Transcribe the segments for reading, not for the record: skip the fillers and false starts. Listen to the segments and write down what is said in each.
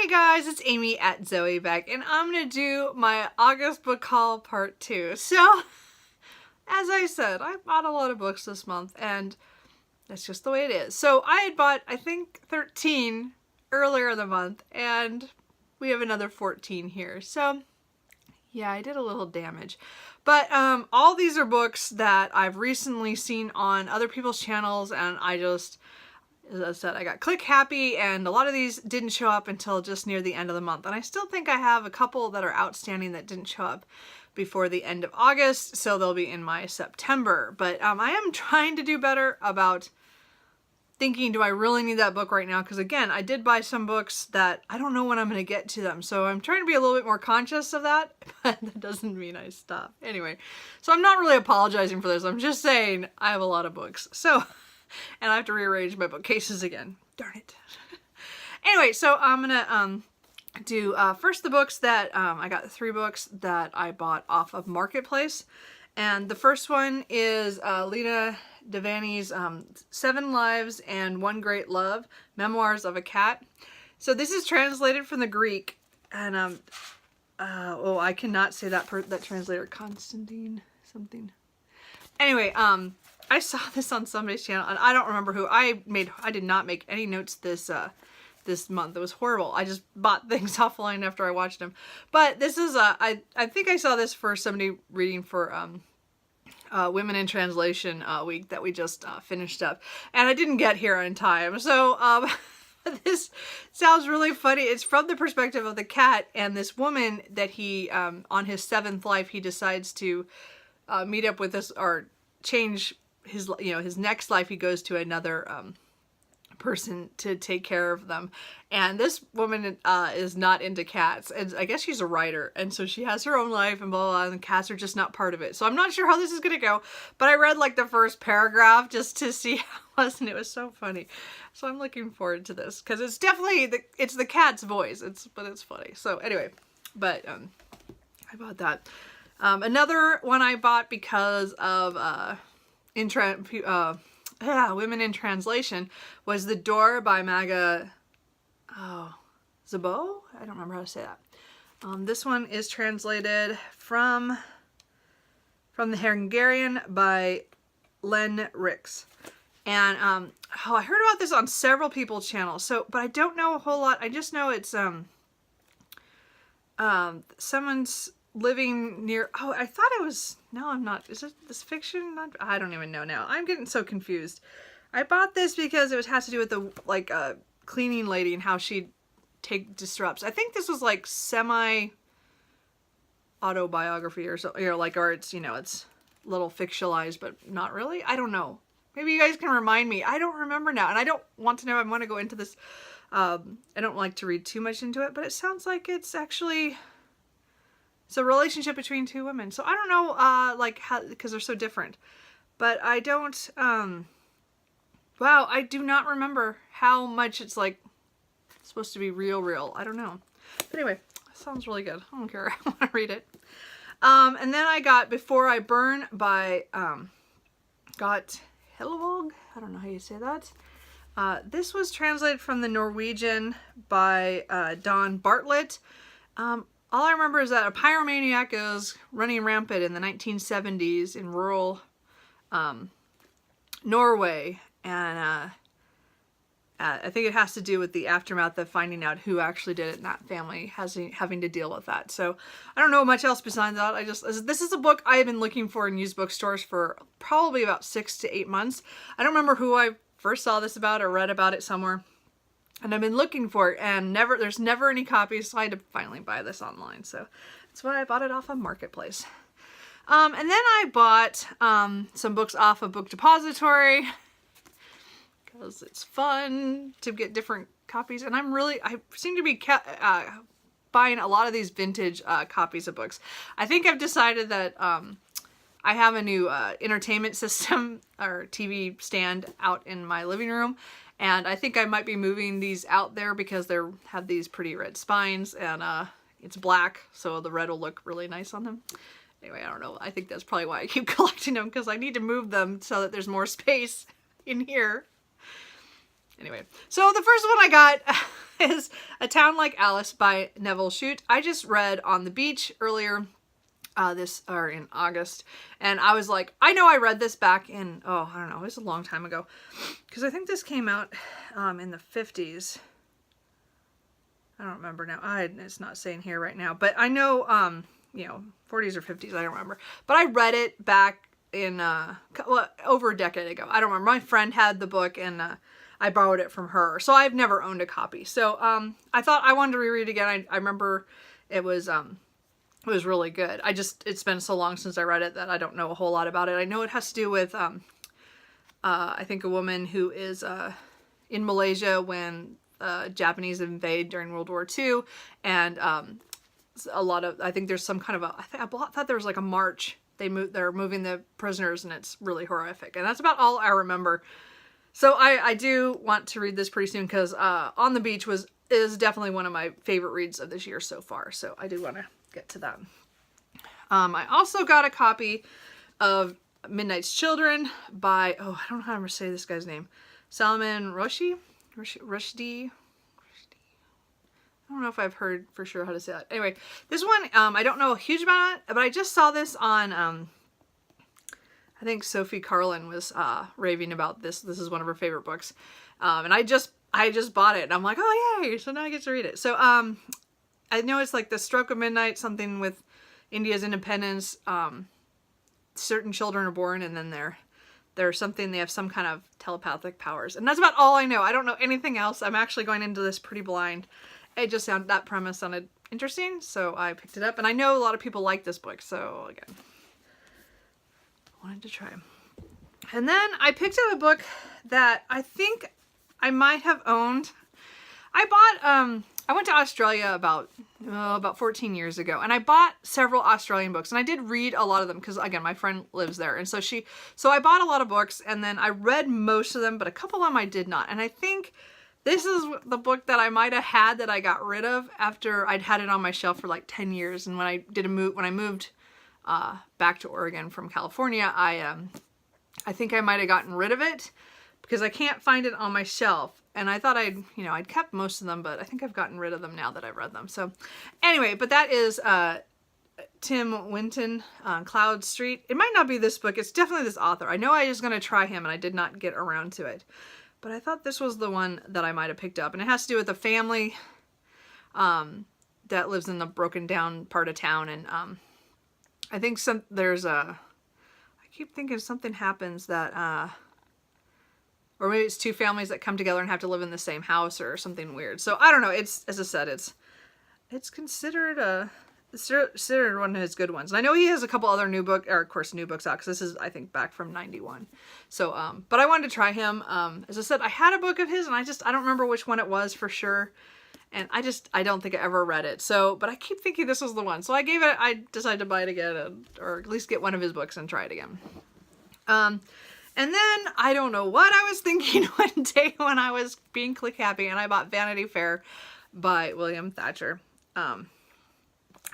Hey guys, it's Amy at Zoe back, and I'm gonna do my August book haul part 2. So, as I said, I bought a lot of books this month, and that's just the way it is. So I had bought, I think, 13 earlier in the month, and we have another 14 here. So, yeah, I did a little damage. But all these are books that I've recently seen on other people's channels, and as I said, I got click happy, and a lot of these didn't show up until just near the end of the month. And I still think I have a couple that are outstanding that didn't show up before the end of August, so they'll be in my September. But I am trying to do better about thinking, do I really need that book right now? Because again, I did buy some books that I don't know when I'm going to get to them. So I'm trying to be a little bit more conscious of that, but that doesn't mean I stop. Anyway, so I'm not really apologizing for this. I'm just saying I have a lot of books. So... and I have to rearrange my bookcases again. Darn it. Anyway, so I'm gonna do first the books that I got 3 books that I bought off of Marketplace, and the first one is Lena Devaney's 7 Lives and One Great Love: Memoirs of a Cat. So this is translated from the Greek, and oh, I cannot say that translator, Constantine something. Anyway, I saw this on somebody's channel, and I don't remember who. I did not make any notes this month. It was horrible. I just bought things offline after I watched them. But this is I think I saw this for somebody reading for Women in Translation week that we just finished up, and I didn't get here on time. So this sounds really funny. It's from the perspective of the cat and this woman that he on his 7th life he decides to meet up with this, or change his, his next life. He goes to another person to take care of them, and this woman is not into cats, and I guess she's a writer, and so she has her own life and blah, blah, blah, and cats are just not part of it. So I'm not sure how this is gonna go, but I read like the first paragraph just to see how it was, and it was so funny. So I'm looking forward to this because it's definitely it's the cat's voice. But it's funny. So anyway, but I bought that. Another one I bought because of Women in Translation was The Door by Maga Zabo? I don't remember how to say that. This one is translated from the Hungarian by Len Rix. And I heard about this on several people's channels, but I don't know a whole lot. I just know it's someone's living near, I thought it was, no, I'm not, is it this fiction? I don't even know now. I'm getting so confused. I bought this because it has to do with the, cleaning lady and how she disrupts. I think this was like semi-autobiography or so, or it's, it's a little fictionalized, but not really. I don't know. Maybe you guys can remind me. I don't remember now, and I don't want to know. I want to go into this. I don't like to read too much into it, but it sounds like it's actually... it's a relationship between 2 women. So I don't know, how, because they're so different. But I don't, wow, I do not remember how much it's supposed to be real. I don't know. But anyway, it sounds really good. I don't care. I want to read it. And then I got Before I Burn by, got Hellevåg. I don't know how you say that. This was translated from the Norwegian by Don Bartlett. All I remember is that a pyromaniac is running rampant in the 1970s in rural Norway, and I think it has to do with the aftermath of finding out who actually did it, and that family having to deal with that. So I don't know much else besides that. This is a book I have been looking for in used bookstores for probably about 6 to 8 months. I don't remember who I first saw this about or read about it somewhere. And I've been looking for it, and there's never any copies, so I had to finally buy this online. So that's why I bought it off of Marketplace. And then I bought some books off of Book Depository because it's fun to get different copies. And I seem to be buying a lot of these vintage copies of books. I think I've decided that I have a new entertainment system or TV stand out in my living room. And I think I might be moving these out there because they have these pretty red spines, and it's black, so the red will look really nice on them. Anyway, I don't know. I think that's probably why I keep collecting them, because I need to move them so that there's more space in here. Anyway, so the first one I got is A Town Like Alice by Neville Shute. I just read On the Beach earlier in August, and I was like, I know I read this back in, I don't know, it was a long time ago, because I think this came out in the 50s. I don't remember now. It's not saying here right now, but I know, 40s or 50s, I don't remember. But I read it back in, over a decade ago. I don't remember. My friend had the book, and I borrowed it from her. So I've never owned a copy. So I thought I wanted to reread it again. I remember it was really good. It's been so long since I read it that I don't know a whole lot about it. I know it has to do with, I think, a woman who is in Malaysia when Japanese invade during World War II, and I think there's some kind of I thought there was like a march. They're moving the prisoners, and it's really horrific. And that's about all I remember. So I do want to read this pretty soon, because On the Beach is definitely one of my favorite reads of this year so far. So I do want to get to that. I also got a copy of Midnight's Children by, I don't know how to say this guy's name, Salman Rushdie. I don't know if I've heard for sure how to say that. Anyway, this one, I don't know a huge amount, but I just saw this on, I think Sophie Carlon was raving about this. This is one of her favorite books. And I just bought it, and I'm like, oh yay, so now I get to read it. So I know it's like The Stroke of Midnight, something with India's independence. Certain children are born, and then they have some kind of telepathic powers. And that's about all I know. I don't know anything else. I'm actually going into this pretty blind. That premise sounded interesting, so I picked it up. And I know a lot of people like this book, so again, I wanted to try. And then I picked up a book that I think I might have owned. I went to Australia about 14 years ago, and I bought several Australian books, and I did read a lot of them because, again, my friend lives there, and so I bought a lot of books, and then I read most of them, but a couple of them I did not. And I think this is the book that I might have had that I got rid of after I'd had it on my shelf for like 10 years. And when I moved back to Oregon from California, I think I might have gotten rid of it because I can't find it on my shelf. And I thought I'd kept most of them, but I think I've gotten rid of them now that I've read them. So anyway, but that is Tim Winton, Cloud Street. It might not be this book. It's definitely this author. I know I was going to try him, and I did not get around to it. But I thought this was the one that I might have picked up. And it has to do with a family that lives in the broken down part of town. And I think I keep thinking something happens that, or maybe it's two families that come together and have to live in the same house or something weird. So I don't know. As I said, it's considered one of his good ones. And I know he has a couple other new books out, because this is, I think, back from 91. So, but I wanted to try him. As I said, I had a book of his, and I don't remember which one it was for sure. And I don't think I ever read it. So, but I keep thinking this was the one. So I decided to buy it again, or at least get one of his books and try it again. And then I don't know what I was thinking one day when I was being click happy, and I bought Vanity Fair by William Thatcher.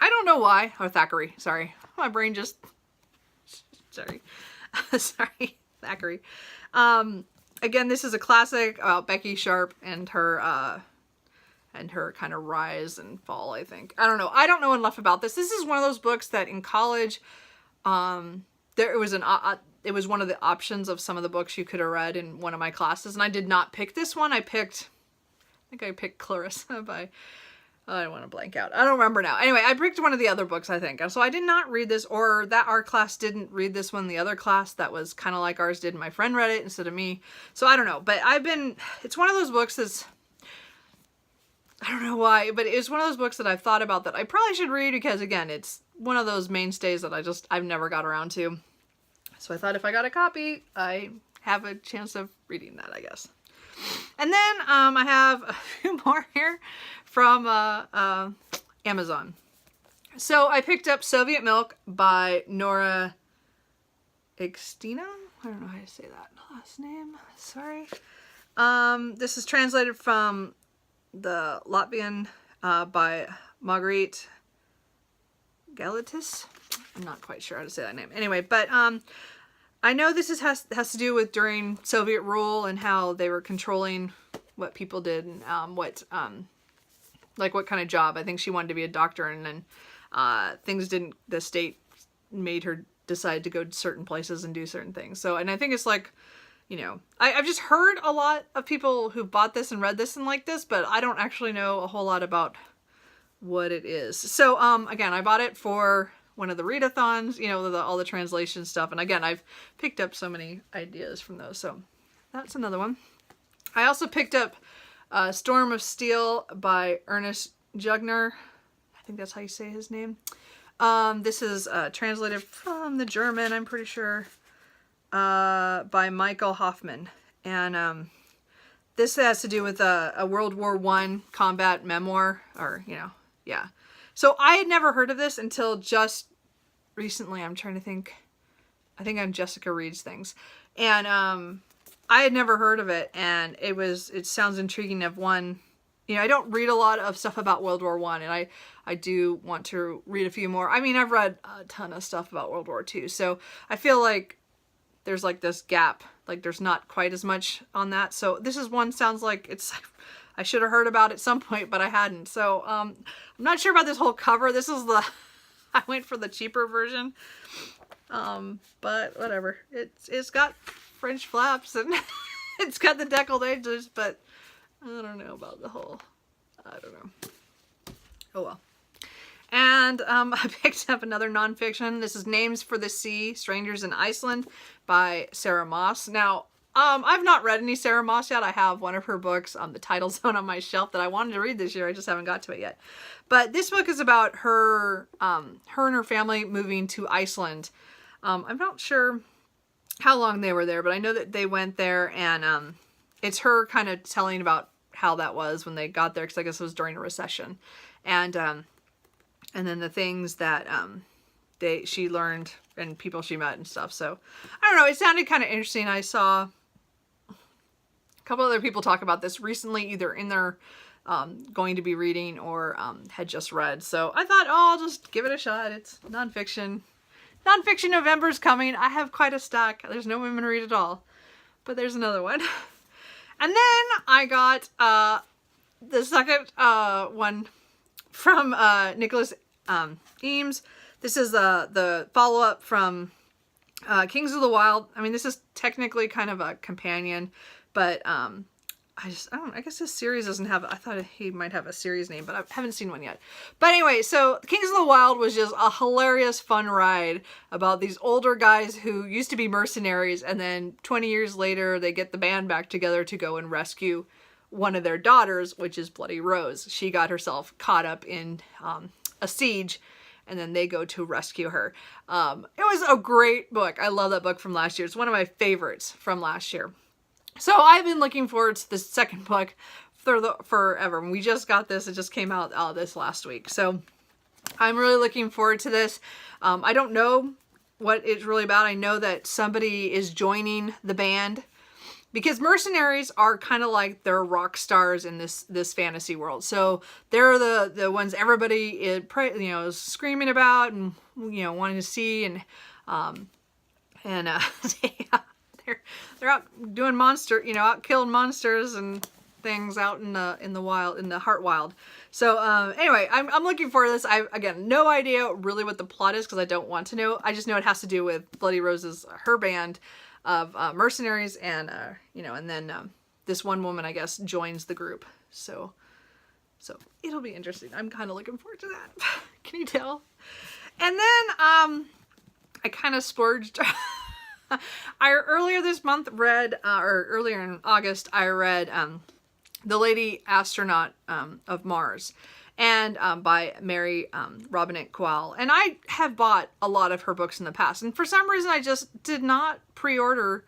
I don't know why. Or Thackeray, sorry. My brain just... Sorry. Sorry, Thackeray. Again, this is a classic about Becky Sharp and her kind of rise and fall, I think. I don't know. I don't know enough about this. This is one of those books that in college, it was one of the options of some of the books you could have read in one of my classes, and I did not pick this one. I think I picked Clarissa by... I don't want to blank out. I don't remember now. Anyway, I picked one of the other books, I think. And so I did not read this, or that our class didn't read this one. The other class that was kind of like ours did. My friend read it instead of me. So I don't know. But it's one of those books that's, I don't know why, but it's one of those books that I've thought about that I probably should read because, again, it's one of those mainstays that I've never got around to. So I thought if I got a copy, I have a chance of reading that, I guess. And then I have a few more here from Amazon. So I picked up Soviet Milk by Nora Extina. I don't know how to say that last name. Sorry. This is translated from the Latvian by Marguerite Galatis. I'm not quite sure how to say that name. Anyway, but I know this has to do with during Soviet rule and how they were controlling what people did and like what kind of job. I think she wanted to be a doctor, and then the state made her decide to go to certain places and do certain things. So, and I think it's like, you know, I've just heard a lot of people who bought this and read this and like this, but I don't actually know a whole lot about what it is. So, again, I bought it for one of the readathons, you know, all the translation stuff. And again, I've picked up so many ideas from those. So that's another one. I also picked up Storm of Steel by Ernest Jugner. I think that's how you say his name. This is translated from the German, I'm pretty sure, by Michael Hoffman. And this has to do with a World War I combat memoir, or, you know, yeah. So I had never heard of this until just recently. I'm trying to think. I think on Jessica Reed's things. And I had never heard of it, and it sounds intriguing. Of one, you know, I don't read a lot of stuff about World War I, and I do want to read a few more. I mean, I've read a ton of stuff about World War II, so I feel like there's like this gap, like there's not quite as much on that. So this is one, sounds like I should have heard about it at some point, but I hadn't. So I'm not sure about this whole cover. This is I went for the cheaper version, but whatever. It's got French flaps and it's got the décolletage, but I don't know about the whole, I don't know. Oh well. And I picked up another nonfiction. This is Names for the Sea, Strangers in Iceland by Sarah Moss. Now, I've not read any Sarah Moss yet. I have one of her books on the Title Zone on my shelf that I wanted to read this year. I just haven't got to it yet. But this book is about her and her family moving to Iceland. I'm not sure how long they were there, but I know that they went there, and it's her kind of telling about how that was when they got there, because I guess it was during a recession. And then the things that she learned and people she met and stuff. So I don't know, it sounded kind of interesting. I saw a couple other people talk about this recently, either in their going to be reading or had just read. So I thought, oh, I'll just give it a shot. It's nonfiction. Nonfiction November's coming. I have quite a stack. There's no women read at all, but there's another one. And then I got the second one from Nicholas Eames. This is the follow-up from Kings of the Wild. I mean, this is technically kind of a companion, but I guess this series doesn't have, I thought he might have a series name, but I haven't seen one yet. But anyway, so Kings of the Wild was just a hilarious, fun ride about these older guys who used to be mercenaries, and then 20 years later, they get the band back together to go and rescue one of their daughters, which is Bloody Rose. She got herself caught up in a siege, and then they go to rescue her. It was a great book. I love that book from last year. It's one of my favorites from last year. So I've been looking forward to this second book forever. We just got this. It just came out this last week. So I'm really looking forward to this. I don't know what it's really about. I know that somebody is joining the band, because mercenaries are kind of like they're rock stars in this fantasy world. So they're the ones everybody is screaming about and wanting to see, and they're out doing out killing monsters and things out in the wild, in the Heart Wild. So anyway, I'm looking forward to this. Again, no idea really what the plot is, because I don't want to know. I just know it has to do with Bloody Rose's her band of mercenaries, and and then this one woman, I guess, joins the group. So it'll be interesting. I'm kind of looking forward to that. Can you tell? And then I kind of splurged. I earlier this month read, or earlier in August, I read The Lady Astronaut of Mars, and by Mary Robinette Kowal. And I have bought a lot of her books in the past, and for some reason I just did not pre-order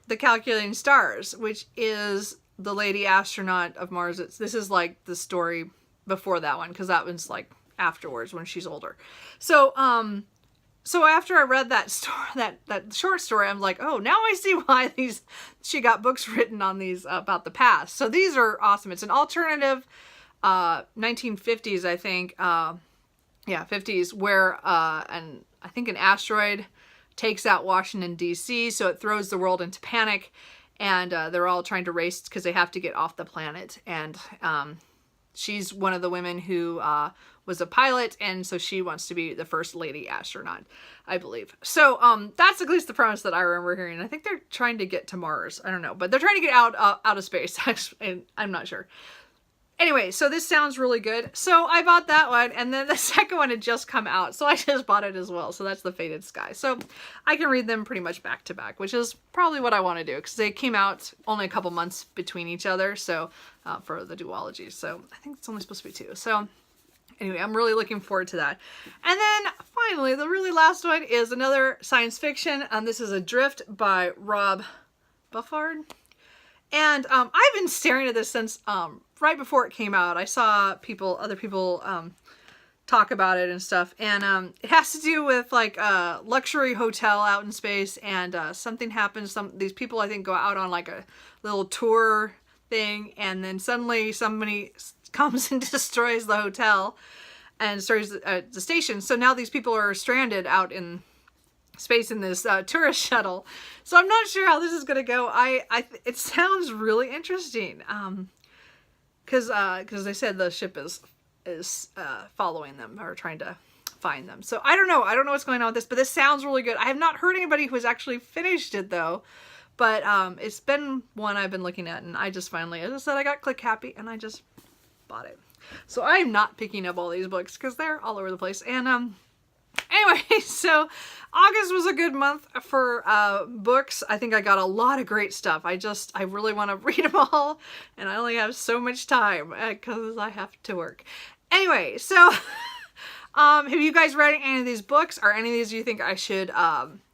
The Calculating Stars, which is The Lady Astronaut of Mars. This is like the story before that one, because that one's like afterwards when she's older. So after I read that story, that short story, I'm like, oh, now I see why she got books written on these about the past. So these are awesome. It's an alternative 1950s, I think, 50s, where and I think an asteroid takes out Washington, D.C., so it throws the world into panic, and they're all trying to race because they have to get off the planet. And she's one of the women who was a pilot, and so she wants to be the first lady astronaut, I believe. So that's at least the premise that I remember hearing. I think they're trying to get to Mars. I don't know, but they're trying to get out of space. And I'm not sure. Anyway, so this sounds really good. So I bought that one, and then the second one had just come out, so I just bought it as well. So that's The Fated Sky. So I can read them pretty much back to back, which is probably what I want to do, because they came out only a couple months between each other, so for the duology. So I think it's only supposed to be 2. So anyway, I'm really looking forward to that. And then finally, the really last one is another science fiction. This is Adrift by Rob Buffard. And I've been staring at this since right before it came out. I saw other people talk about it and stuff. And it has to do with like a luxury hotel out in space, and something happens. These people, I think, go out on like a little tour thing, and then suddenly somebody comes and destroys the hotel and destroys the station. So now these people are stranded out in space in this tourist shuttle. So I'm not sure how this is gonna go. It sounds really interesting. Because they said the ship is following them, or trying to find them. So I don't know what's going on with this, but this sounds really good. I have not heard anybody who has actually finished it though, but it's been one I've been looking at, and I just finally, as I said, I got click happy and I just bought it. So I'm not picking up all these books because they're all over the place. And anyway, so August was a good month for books. I think I got a lot of great stuff. I really want to read them all, and I only have so much time because I have to work. Anyway, so have you guys read any of these books? Are any of these you think I should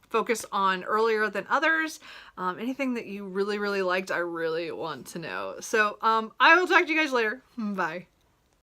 focus on earlier than others? Anything that you really, really liked, I really want to know. So I will talk to you guys later. Bye.